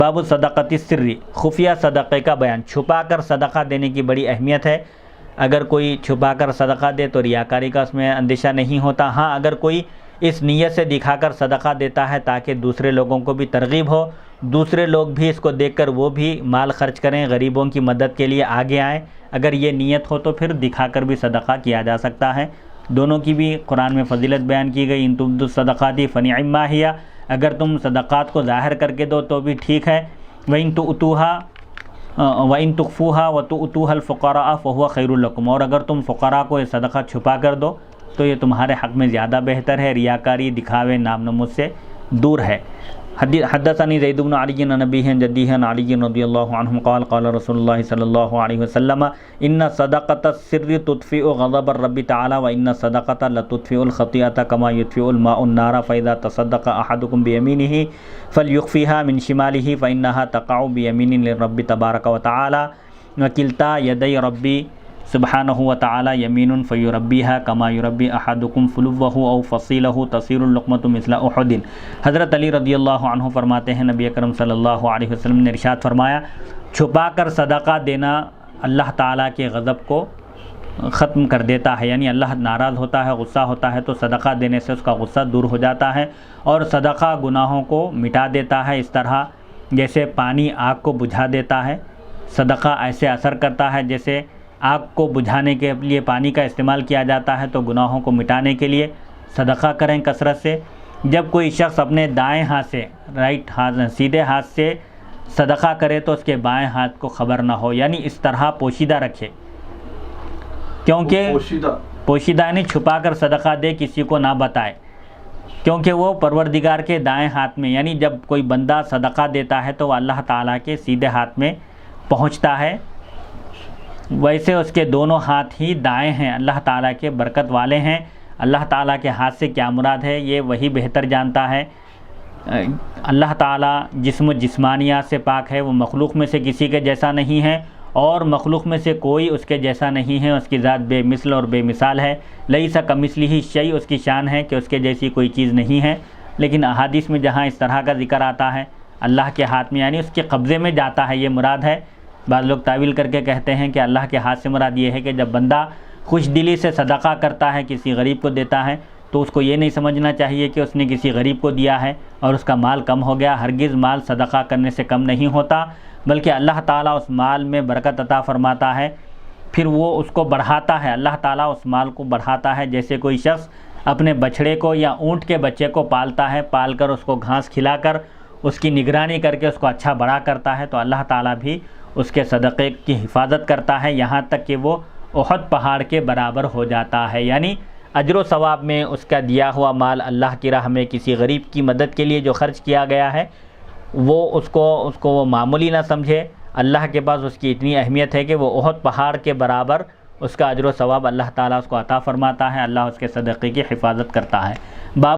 باب صدقۃ السری، خفیہ صدقے کا بیان۔ چھپا کر صدقہ دینے کی بڑی اہمیت ہے۔ اگر کوئی چھپا کر صدقہ دے تو ریاکاری کا اس میں اندیشہ نہیں ہوتا۔ ہاں اگر کوئی اس نیت سے دکھا کر صدقہ دیتا ہے تاکہ دوسرے لوگوں کو بھی ترغیب ہو، دوسرے لوگ بھی اس کو دیکھ کر وہ بھی مال خرچ کریں، غریبوں کی مدد کے لیے آگے آئیں، اگر یہ نیت ہو تو پھر دکھا کر بھی صدقہ کیا جا سکتا ہے۔ دونوں کی بھی قرآن میں فضیلت بیان کی گئی۔ ان تبدوا الصدقات فنعما ہی، اگر تم صدقات کو ظاہر کر کے دو تو بھی ٹھیک ہے۔ وَإِن تُخْفُوهَا وَتُؤْتُوهَا الْفُقَرَاءَ فَهُوَ خَيْرٌ لَكُمْ، اور اگر تم فقراء کو یہ صدقہ چھپا کر دو تو یہ تمہارے حق میں زیادہ بہتر ہے، ریاکاری، دکھاوے، نام نمود سے دور ہے۔ حدثني زید بن علی عن ابیہ عن جدیہ عن علی رضی اللہ عنہ قال قال رسول اللہ صلی اللہ علیہ وسلم ان صدقۃ السر تطفئ غضب الرب تعالی وان الصدقۃ لتطفئ الخطیئۃ کما یطفئ الماء النار فاذا تصدق احدکم بیمینہ فلیخفیها من شمالہ فانها تقع بیمین للرب تبارک وتعالی وکلتا یدی ربی سبحانہ وتعالی یمین فیربیہا کما یربی احدکم فلوہ او فصیلہ تصیر اللقمۃ مثل احد۔ حضرت علی رضی اللہ عنہ فرماتے ہیں نبی اکرم صلی اللہ علیہ وسلم نے ارشاد فرمایا، چھپا کر صدقہ دینا اللہ تعالیٰ کے غضب کو ختم کر دیتا ہے، یعنی اللہ ناراض ہوتا ہے، غصہ ہوتا ہے تو صدقہ دینے سے اس کا غصہ دور ہو جاتا ہے، اور صدقہ گناہوں کو مٹا دیتا ہے، اس طرح جیسے پانی آگ کو بجھا دیتا ہے۔ صدقہ ایسے اثر کرتا ہے جیسے آگ کو بجھانے کے لیے پانی کا استعمال کیا جاتا ہے، تو گناہوں کو مٹانے کے لیے صدقہ کریں کثرت سے۔ جب کوئی شخص اپنے دائیں ہاتھ سے، سیدھے ہاتھ سے صدقہ کرے تو اس کے بائیں ہاتھ کو خبر نہ ہو، یعنی اس طرح پوشیدہ رکھے، کیونکہ پوشیدہ یعنی چھپا کر صدقہ دے، کسی کو نہ بتائے، کیونکہ وہ پروردگار کے دائیں ہاتھ میں، یعنی جب کوئی بندہ صدقہ دیتا ہے تو وہ اللہ تعالیٰ کے سیدھے ہاتھ میں پہنچتا ہے، ویسے اس کے دونوں ہاتھ ہی دائیں ہیں، اللہ تعالیٰ کے برکت والے ہیں۔ اللہ تعالیٰ کے ہاتھ سے کیا مراد ہے یہ وہی بہتر جانتا ہے۔ اللہ تعالیٰ جسم و جسمانیات سے پاک ہے، وہ مخلوق میں سے کسی کے جیسا نہیں ہے، اور مخلوق میں سے کوئی اس کے جیسا نہیں ہے، اس کی ذات بے مثل اور بے مثال ہے۔ لیس کمثلہ شیء، اس کی شان ہے کہ اس کے جیسی کوئی چیز نہیں ہے۔ لیکن احادیث میں جہاں اس طرح کا ذکر آتا ہے اللہ کے ہاتھ میں، یعنی اس کے قبضے میں جاتا ہے، یہ مراد ہے۔ بعض لوگ تعویل کر کے کہتے ہیں کہ اللہ کے ہاتھ سے مراد یہ ہے کہ جب بندہ خوش دلی سے صدقہ کرتا ہے، کسی غریب کو دیتا ہے، تو اس کو یہ نہیں سمجھنا چاہیے کہ اس نے کسی غریب کو دیا ہے اور اس کا مال کم ہو گیا۔ ہرگز مال صدقہ کرنے سے کم نہیں ہوتا، بلکہ اللہ تعالیٰ اس مال میں برکت عطا فرماتا ہے، پھر وہ اس کو بڑھاتا ہے۔ اللہ تعالیٰ اس مال کو بڑھاتا ہے، جیسے کوئی شخص اپنے بچڑے کو یا اونٹ کے بچے کو پالتا ہے، پال کر اس کو گھاس کھلا کر اس کی نگرانی کر کے اس کو اچھا بڑا کرتا ہے، تو اللہ تعالیٰ بھی اس کے صدقے کی حفاظت کرتا ہے، یہاں تک کہ وہ احد پہاڑ کے برابر ہو جاتا ہے۔ یعنی اجر و ثواب میں اس کا دیا ہوا مال اللہ کی راہ میں کسی غریب کی مدد کے لیے جو خرچ کیا گیا ہے، وہ اس کو وہ معمولی نہ سمجھے۔ اللہ کے پاس اس کی اتنی اہمیت ہے کہ وہ احد پہاڑ کے برابر اس کا اجر و ثواب اللہ تعالیٰ اس کو عطا فرماتا ہے، اللہ اس کے صدقے کی حفاظت کرتا ہے۔